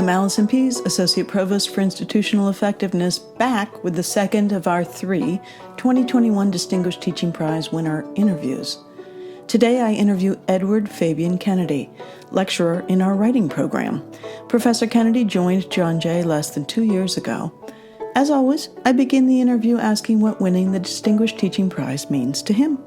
I'm Allison Pease, Associate Provost for Institutional Effectiveness, back with the second of our three 2021 Distinguished Teaching Prize winner interviews. Today I interview Edward Fabian Kennedy, lecturer in our writing program. Professor Kennedy joined John Jay less than 2 years ago. As always, I begin the interview asking what winning the Distinguished Teaching Prize means to him.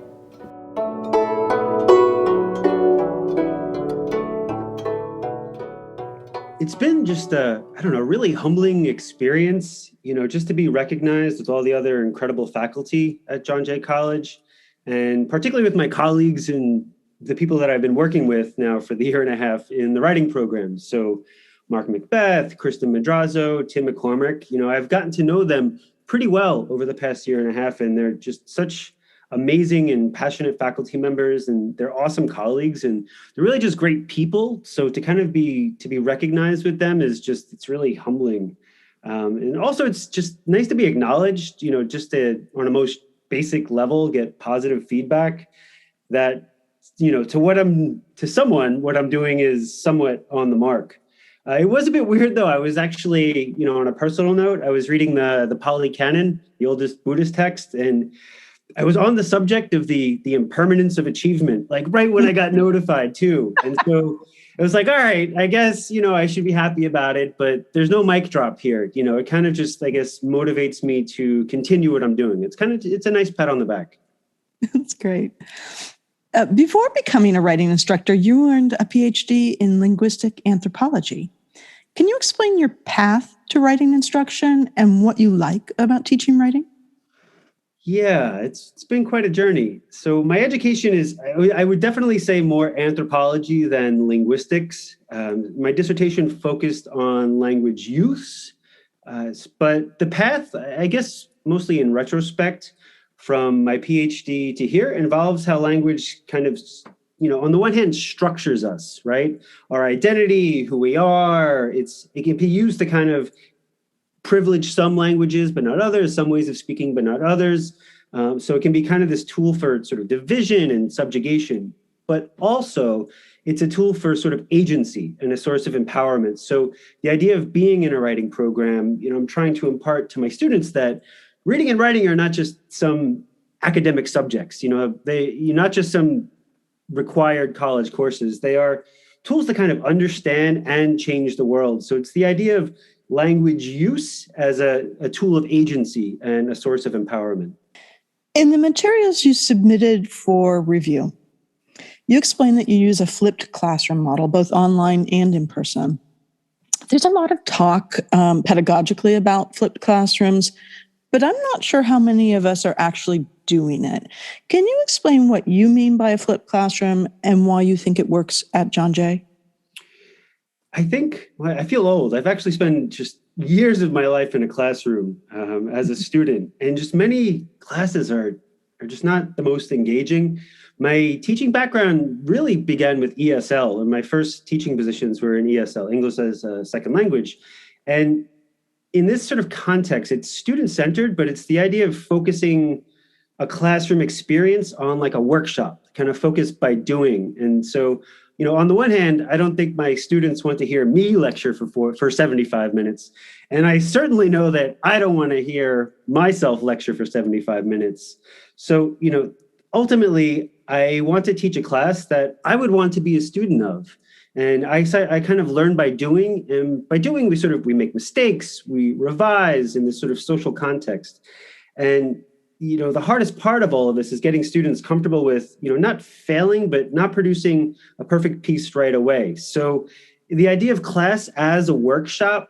It's been just a really humbling experience, just to be recognized with all the other incredible faculty at John Jay College, and particularly with my colleagues and the people that I've been working with now for the year and a half in the writing program. So Mark Macbeth, Kristen Madrazo, Tim McCormick, I've gotten to know them pretty well over the past year and a half, and they're just such amazing and passionate faculty members, and they're awesome colleagues, and they're really just great people. So to be recognized with them it's really humbling. And also it's just nice to be acknowledged, just to, on a most basic level, get positive feedback that, what I'm doing is somewhat on the mark. It was a bit weird though. I was actually, on a personal note, I was reading the Pali Canon, the oldest Buddhist text, and I was on the subject of the impermanence of achievement, like right when I got notified too. And so it was like, all right, I guess, I should be happy about it, but there's no mic drop here. It kind of just, I guess, motivates me to continue what I'm doing. It's a nice pat on the back. That's great. Before becoming a writing instructor, you earned a PhD in linguistic anthropology. Can you explain your path to writing instruction and what you like about teaching writing? Yeah, it's been quite a journey. So my education is, I would definitely say, more anthropology than linguistics. My dissertation focused on language use, but the path, I guess, mostly in retrospect, from my PhD to here, involves how language kind of, on the one hand, structures us, right? Our identity, who we are. It can be used to kind of privilege some languages, but not others, some ways of speaking, but not others. So it can be kind of this tool for sort of division and subjugation, but also it's a tool for sort of agency and a source of empowerment. So the idea of being in a writing program, I'm trying to impart to my students that reading and writing are not just some academic subjects, you're not just some required college courses. They are tools to kind of understand and change the world. So it's the idea of language use as a tool of agency and a source of empowerment. In the materials you submitted for review, you explain that you use a flipped classroom model, both online and in person. There's a lot of talk pedagogically about flipped classrooms, but I'm not sure how many of us are actually doing it. Can you explain what you mean by a flipped classroom and why you think it works at John Jay? I feel old. I've actually spent just years of my life in a classroom as a student, and just many classes are just not the most engaging. My teaching background really began with ESL, and my first teaching positions were in ESL, English as a second language. And in this sort of context, it's student-centered, but it's the idea of focusing a classroom experience on like a workshop, kind of focused by doing. And so on the one hand, I don't think my students want to hear me lecture for 75 minutes. And I certainly know that I don't want to hear myself lecture for 75 minutes. So, ultimately, I want to teach a class that I would want to be a student of. And I kind of learn by doing. And by doing, we make mistakes, we revise in this sort of social context. And the hardest part of all of this is getting students comfortable with, not failing, but not producing a perfect piece right away. So the idea of class as a workshop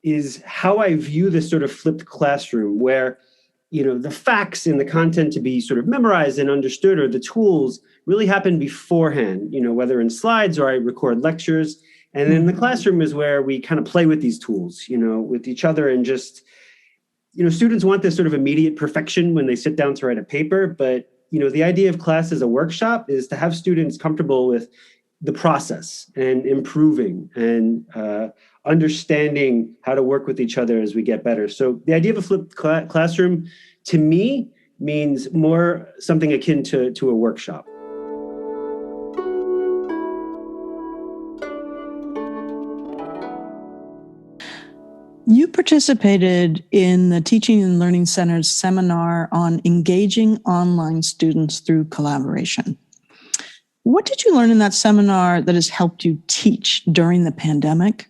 is how I view this sort of flipped classroom where, the facts and the content to be sort of memorized and understood, or the tools, really happen beforehand, whether in slides or I record lectures. And then the classroom is where we kind of play with these tools, with each other, and just, students want this sort of immediate perfection when they sit down to write a paper. But, the idea of class as a workshop is to have students comfortable with the process and improving and understanding how to work with each other as we get better. So the idea of a flipped classroom, to me, means more something akin to a workshop. You participated in the Teaching and Learning Center's seminar on engaging online students through collaboration. What did you learn in that seminar that has helped you teach during the pandemic?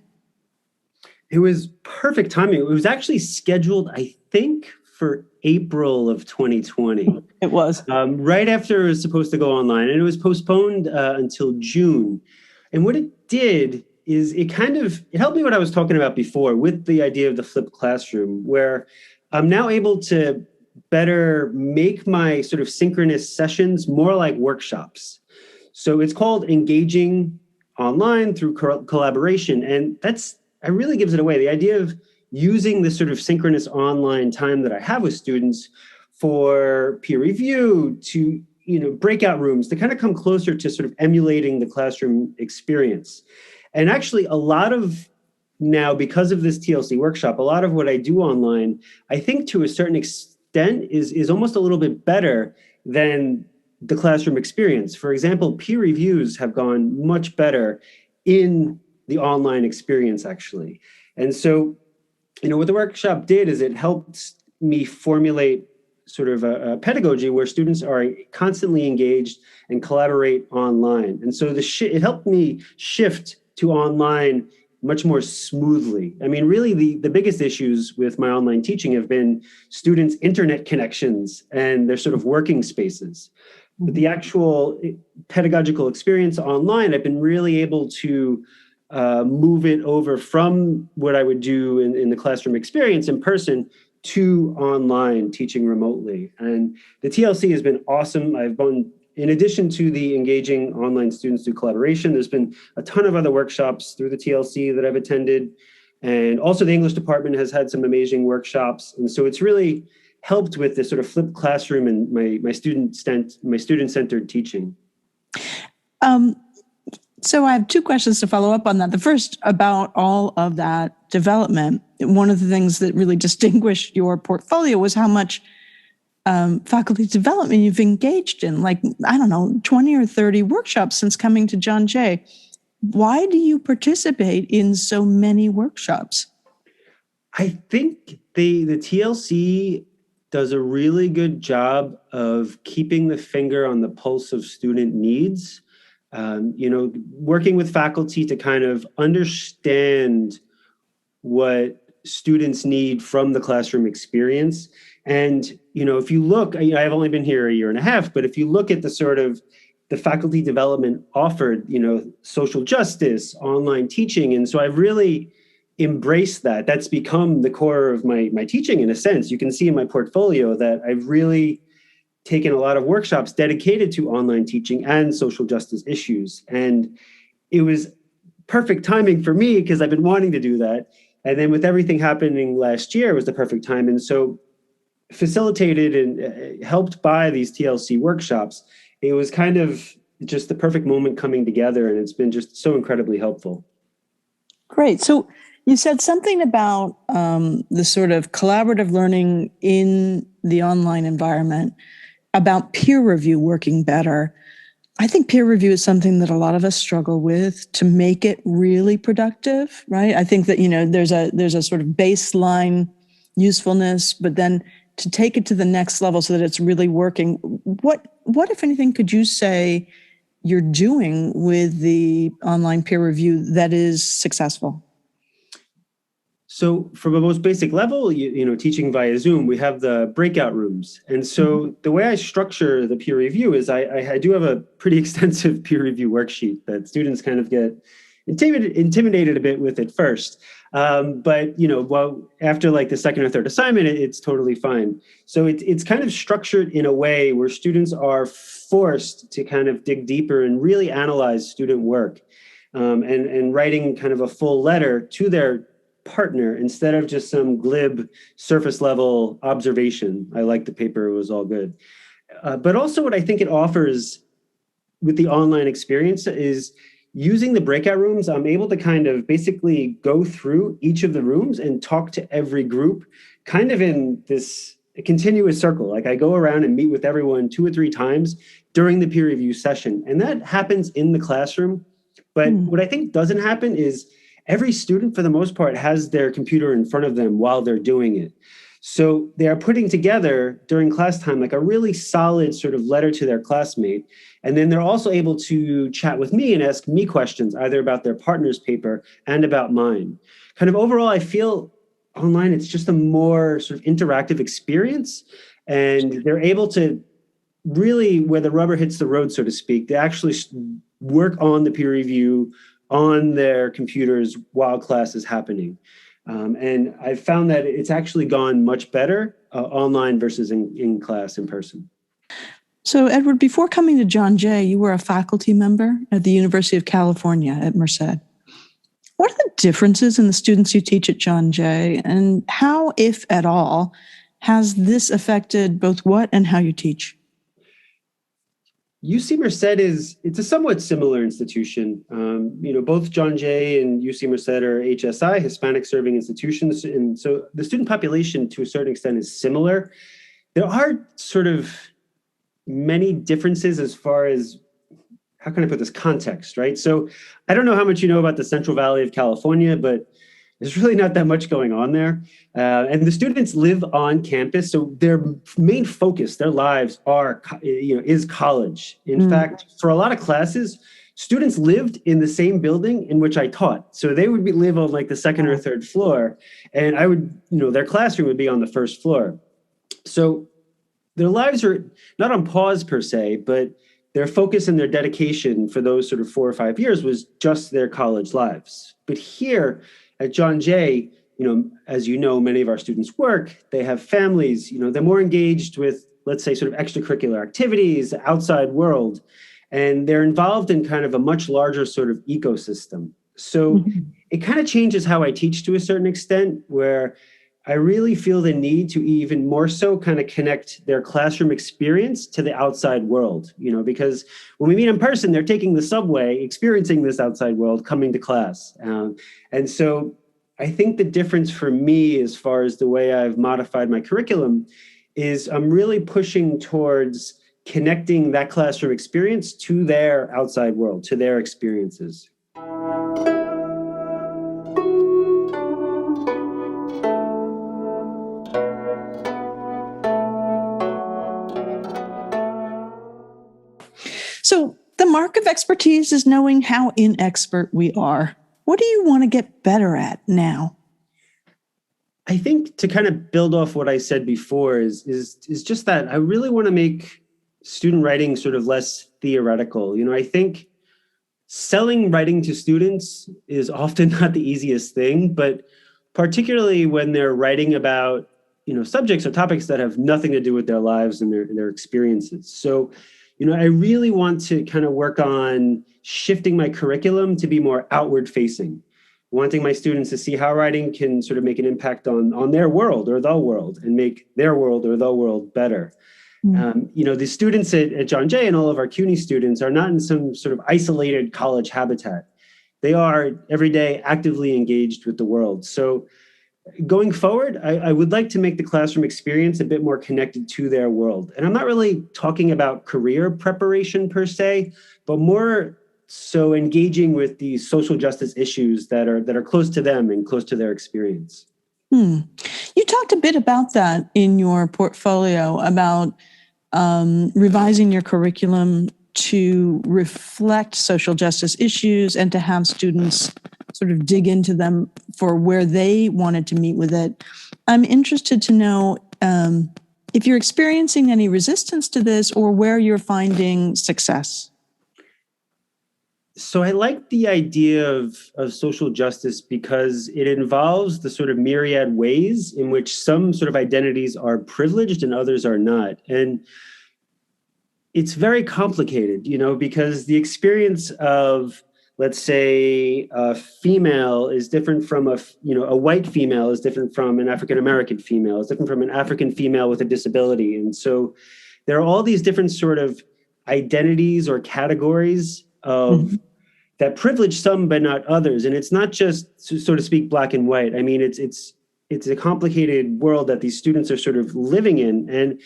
It was perfect timing. It was actually scheduled, I think, for April of 2020. It was. Right after it was supposed to go online, and it was postponed until June. And what it did is it helped me what I was talking about before with the idea of the flipped classroom, where I'm now able to better make my sort of synchronous sessions more like workshops. So it's called engaging online through collaboration. And that really gives it away. The idea of using this sort of synchronous online time that I have with students for peer review, to breakout rooms, to kind of come closer to sort of emulating the classroom experience. And actually, a lot of now, because of this TLC workshop, a lot of what I do online, I think to a certain extent is almost a little bit better than the classroom experience. For example, peer reviews have gone much better in the online experience, actually. And so, what the workshop did is it helped me formulate sort of a pedagogy where students are constantly engaged and collaborate online. And so it helped me shift to online much more smoothly. I mean, really, the biggest issues with my online teaching have been students' internet connections and their sort of working spaces. But the actual pedagogical experience online, I've been really able to move it over from what I would do in the classroom experience in person to online teaching remotely. And the TLC has been awesome. In addition to the engaging online students through collaboration, there's been a ton of other workshops through the TLC that I've attended. And also the English department has had some amazing workshops. And so it's really helped with this sort of flipped classroom and my student-centered teaching. So I have two questions to follow up on that. The first, about all of that development. One of the things that really distinguished your portfolio was how much faculty development you've engaged in, 20 or 30 workshops since coming to John Jay. Why do you participate in so many workshops? I think the TLC does a really good job of keeping the finger on the pulse of student needs. Working with faculty to kind of understand what students need from the classroom experience. And, if you look, I've only been here a year and a half, but if you look at the sort of the faculty development offered, social justice, online teaching. And so I've really embraced that. That's become the core of my teaching in a sense. You can see in my portfolio that I've really taken a lot of workshops dedicated to online teaching and social justice issues. And it was perfect timing for me because I've been wanting to do that. And then with everything happening last year, it was the perfect time. And so facilitated and helped by these TLC workshops, it was kind of just the perfect moment coming together. And it's been just so incredibly helpful. Great. So you said something about the sort of collaborative learning in the online environment, about peer review working better. I think peer review is something that a lot of us struggle with to make it really productive, right? I think that, there's a sort of baseline usefulness, but then to take it to the next level so that it's really working. What, if anything, could you say you're doing with the online peer review that is successful? So from a most basic level, teaching via Zoom, we have the breakout rooms. And so the way I structure the peer review is I do have a pretty extensive peer review worksheet that students kind of get intimidated a bit with at first. But after like the second or third assignment, it's totally fine. So it's kind of structured in a way where students are forced to kind of dig deeper and really analyze student work, and writing kind of a full letter to their partner instead of just some glib surface level observation. I like the paper, it was all good. But also what I think it offers with the online experience is using the breakout rooms, I'm able to kind of basically go through each of the rooms and talk to every group kind of in this continuous circle. Like I go around and meet with everyone 2 or 3 times during the peer review session. And that happens in the classroom. But what I think doesn't happen is every student, for the most part, has their computer in front of them while they're doing it. So they are putting together during class time like a really solid sort of letter to their classmate. And then they're also able to chat with me and ask me questions, either about their partner's paper and about mine. Kind of overall, I feel online, it's just a more sort of interactive experience. And they're able to really, where the rubber hits the road, so to speak, they actually work on the peer review on their computers while class is happening. And I've found that it's actually gone much better online versus in class in person. So, Edward, before coming to John Jay, you were a faculty member at the University of California at Merced. What are the differences in the students you teach at John Jay, and how, if at all, has this affected both what and how you teach? UC Merced it's a somewhat similar institution. Both John Jay and UC Merced are HSI, Hispanic Serving Institutions. And so the student population to a certain extent is similar. There are sort of many differences as far as, how can I put this, context, right? So I don't know how much you know about the Central Valley of California, but there's really not that much going on there. And the students live on campus. So their main focus, their lives is college. In fact, for a lot of classes, students lived in the same building in which I taught. So they would live on like the second or third floor. And their classroom would be on the first floor. So their lives are not on pause per se, but their focus and their dedication for those sort of 4 or 5 years was just their college lives. But here at John Jay, as you know, many of our students work, they have families, they're more engaged with, let's say, sort of extracurricular activities, the outside world, and they're involved in kind of a much larger sort of ecosystem. So it kind of changes how I teach to a certain extent, where I really feel the need to even more so kind of connect their classroom experience to the outside world, because when we meet in person, they're taking the subway, experiencing this outside world, coming to class. And so I think the difference for me, as far as the way I've modified my curriculum, is I'm really pushing towards connecting that classroom experience to their outside world, to their experiences. So, the mark of expertise is knowing how inexpert we are. What do you want to get better at now? I think to kind of build off what I said before is just that I really want to make student writing sort of less theoretical. I think selling writing to students is often not the easiest thing, but particularly when they're writing about, subjects or topics that have nothing to do with their lives and their experiences. So, I really want to kind of work on shifting my curriculum to be more outward facing, wanting my students to see how writing can sort of make an impact on their world or the world and make their world or the world better. The students at John Jay and all of our CUNY students are not in some sort of isolated college habitat. They are every day actively engaged with the world. So going forward, I would like to make the classroom experience a bit more connected to their world. And I'm not really talking about career preparation per se, but more so engaging with the social justice issues that are close to them and close to their experience. You talked a bit about that in your portfolio, about revising your curriculum to reflect social justice issues and to have students sort of dig into them for where they wanted to meet with it. I'm interested to know if you're experiencing any resistance to this or where you're finding success. So I like the idea of social justice because it involves the sort of myriad ways in which some sort of identities are privileged and others are not. And it's very complicated, because the experience of, let's say, a female is different from a white female is different from an African-American female, is different from an African female with a disability. And so there are all these different sort of identities or categories of that privilege some but not others. And it's not just, so to speak, black and white. I mean, it's a complicated world that these students are sort of living in. And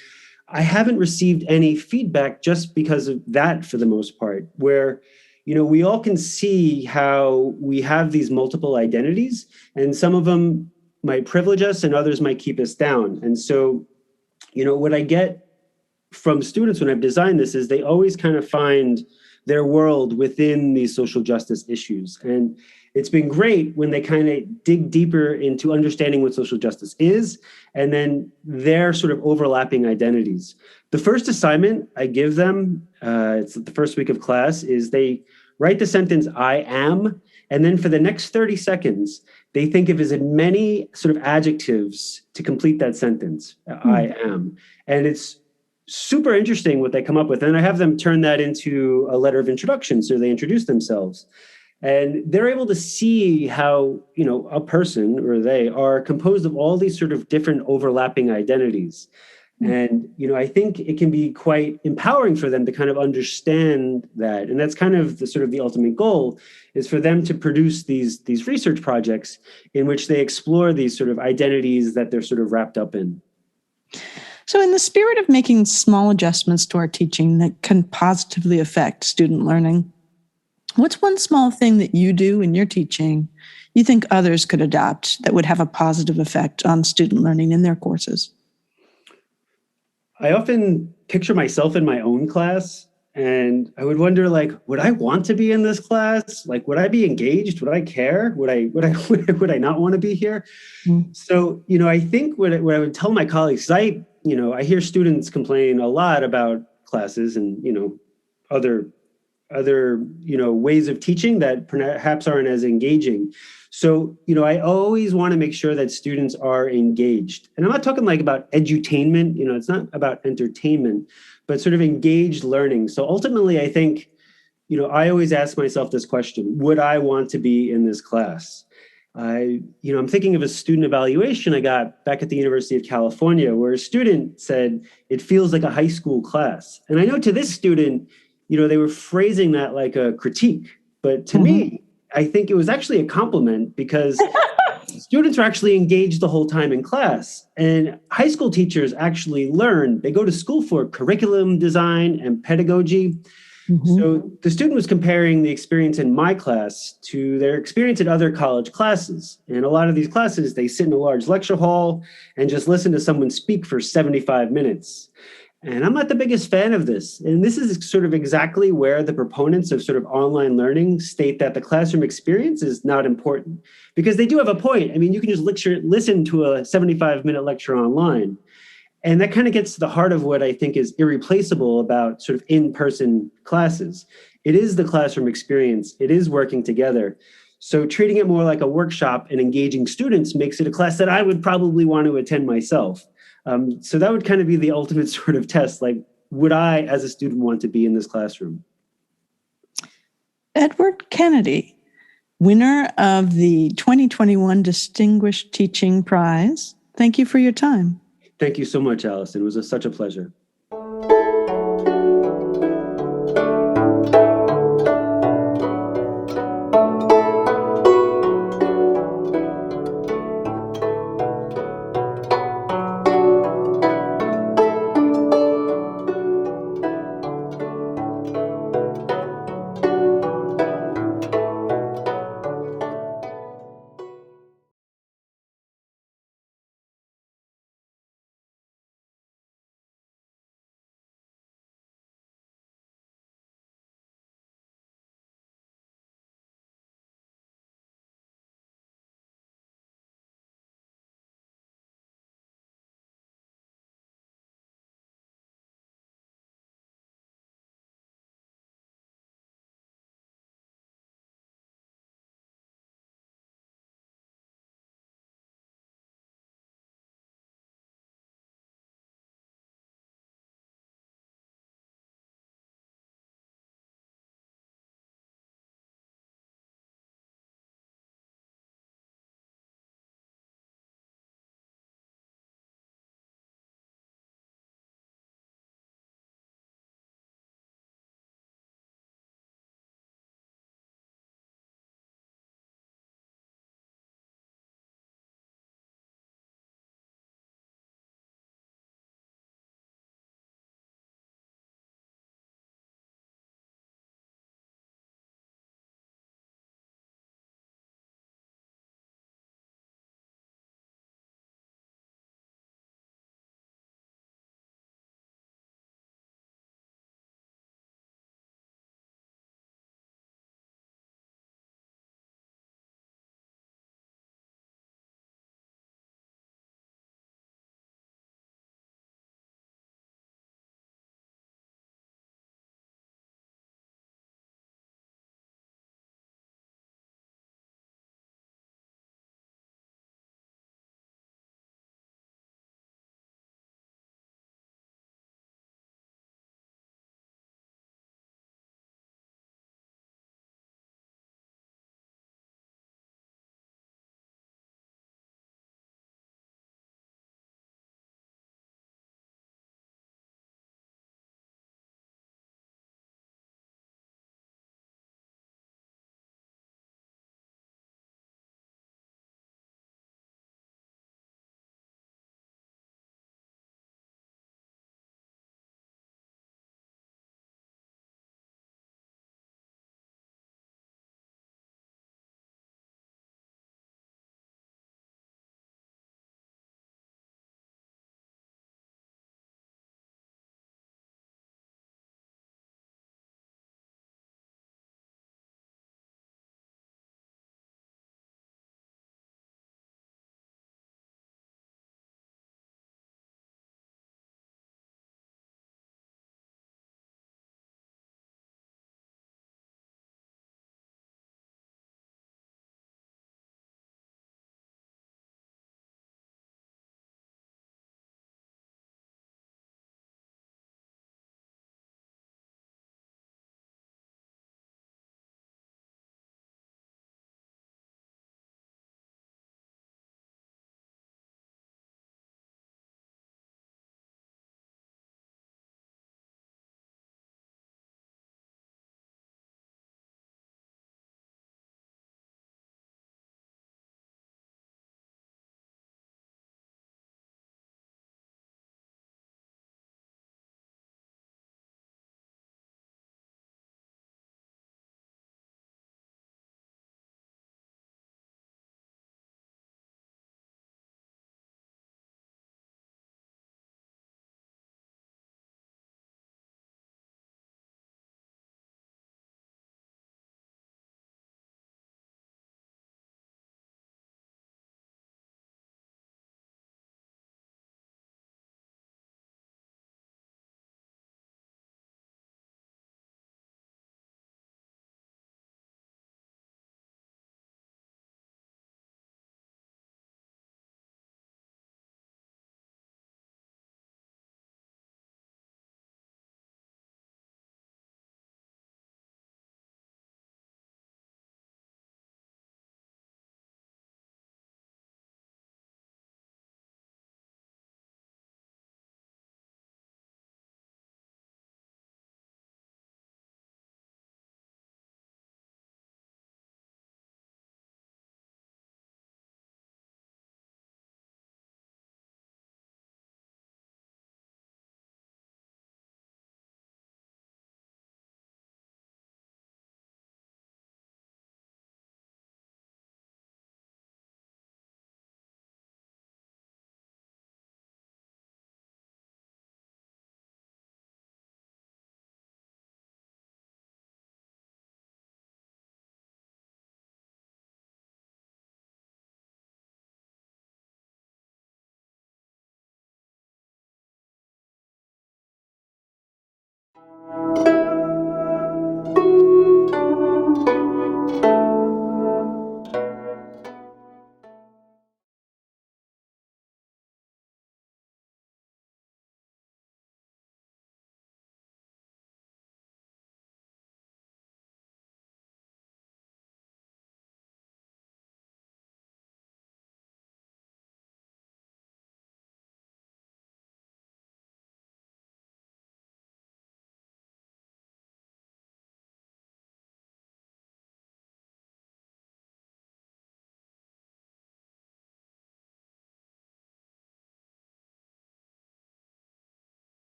I haven't received any feedback just because of that, for the most part, where we all can see how we have these multiple identities, and some of them might privilege us and others might keep us down. And so, what I get from students when I've designed this is they always kind of find their world within these social justice issues. And it's been great when they kind of dig deeper into understanding what social justice is and then their sort of overlapping identities. The first assignment I give them, it's the first week of class, is they write the sentence, I am, and then for the next 30 seconds, they think of as many sort of adjectives to complete that sentence, I am. And it's super interesting what they come up with. And I have them turn that into a letter of introduction. So they introduce themselves. And they're able to see how, a person or they are composed of all these sort of different overlapping identities. And, I think it can be quite empowering for them to kind of understand that. And that's kind of the ultimate goal, is for them to produce these research projects in which they explore these sort of identities that they're sort of wrapped up in. So in the spirit of making small adjustments to our teaching that can positively affect student learning, what's one small thing that you do in your teaching you think others could adopt that would have a positive effect on student learning in their courses? I often picture myself in my own class, and I would wonder, would I want to be in this class? Would I be engaged? Would I care? Would I not want to be here? So, I think what I would tell my colleagues, I hear students complain a lot about classes and, other ways of teaching that perhaps aren't as engaging. So, I always want to make sure that students are engaged. And I'm not talking about edutainment, it's not about entertainment, but sort of engaged learning. So ultimately, I think, I always ask myself this question: would I want to be in this class? I'm thinking of a student evaluation I got back at the University of California, where a student said it feels like a high school class. And I know to this student, they were phrasing that like a critique. But to me, I think it was actually a compliment, because students are actually engaged the whole time in class. And high school teachers actually learn. They go to school for curriculum design and pedagogy. So the student was comparing the experience in my class to their experience in other college classes. And a lot of these classes, they sit in a large lecture hall and just listen to someone speak for 75 minutes. And I'm not the biggest fan of this. And this is sort of exactly where the proponents of sort of online learning state that the classroom experience is not important, because they do have a point. I mean, you can just listen to a 75-minute lecture online. And that kind of gets to the heart of what I think is irreplaceable about sort of in-person classes. It is the classroom experience. It is working together. So treating it more like a workshop and engaging students makes it a class that I would probably want to attend myself. So that would kind of be the ultimate sort of test. Would I, as a student, want to be in this classroom? Edward Kennedy, winner of the 2021 Distinguished Teaching Prize. Thank you for your time. Thank you so much, Allison. It was such a pleasure.